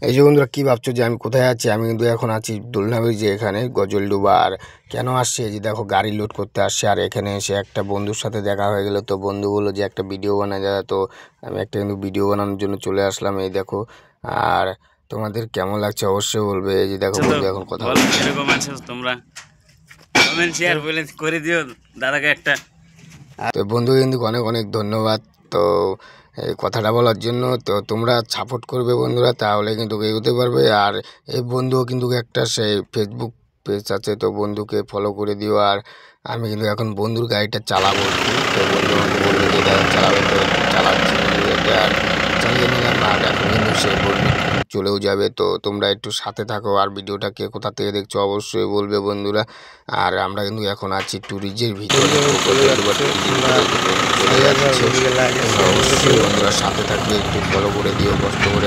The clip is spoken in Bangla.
এই যে বন্ধুরা কি ভাবছো যে আমি কোথায় আছি? আমি কিন্তু এখন আছি দোলনা ব্রিজে, এখানে গজলডুবা। আর কেন আসছে, এই যে দেখো গাড়ি লোড করতে আসছে। আর এখানে এসে একটা বন্ধুর সাথে দেখা হয়ে গেল, তো বন্ধু বললো যে একটা ভিডিও বানা যায়। তো আমি একটা কিন্তু ভিডিও বানানোর জন্য চলে আসলাম, এই দেখো। আর তোমাদের কেমন লাগছে অবশ্যই বলবে। এই যে দেখো বন্ধু এখন কথা বলো বলছে। এরকম আছো তোমরা, কমেন্ট শেয়ার বলে করে দিও দাদাকে একটা। তো বন্ধু কিন্তু অনেক অনেক ধন্যবাদ। তো এই কথাটা বলার জন্য। তো তোমরা সাপোর্ট করবে বন্ধুরা, তাহলে কিন্তু এগোতে পারবে। আর এই বন্ধুও কিন্তু একটা সেই ফেসবুক পেজ আছে, তো বন্ধুকে ফলো করে দিও। আর আমি কিন্তু এখন বন্ধুর গাড়িটা চালাবো একটু। তো বন্ধু আমাকে বললো যে এটা চালাবে, তো চালাচ্ছি বন্ধু এটা। আর চালিয়ে নিলাম। আর এখন কিন্তু সে বলবে চলেও যাবে। তো তোমরা একটু সাথে থাকো। আর ভিডিওটা কে কোথা থেকে দেখছো অবশ্যই বলবে বন্ধুরা। আর আমরা কিন্তু এখন আছি ট্যুরিজের ভিতরে, চলে যাচ্ছে। অবশ্যই বন্ধুরা সাথে থাকবে, একটু ফলো করে দিও, কষ্ট করে।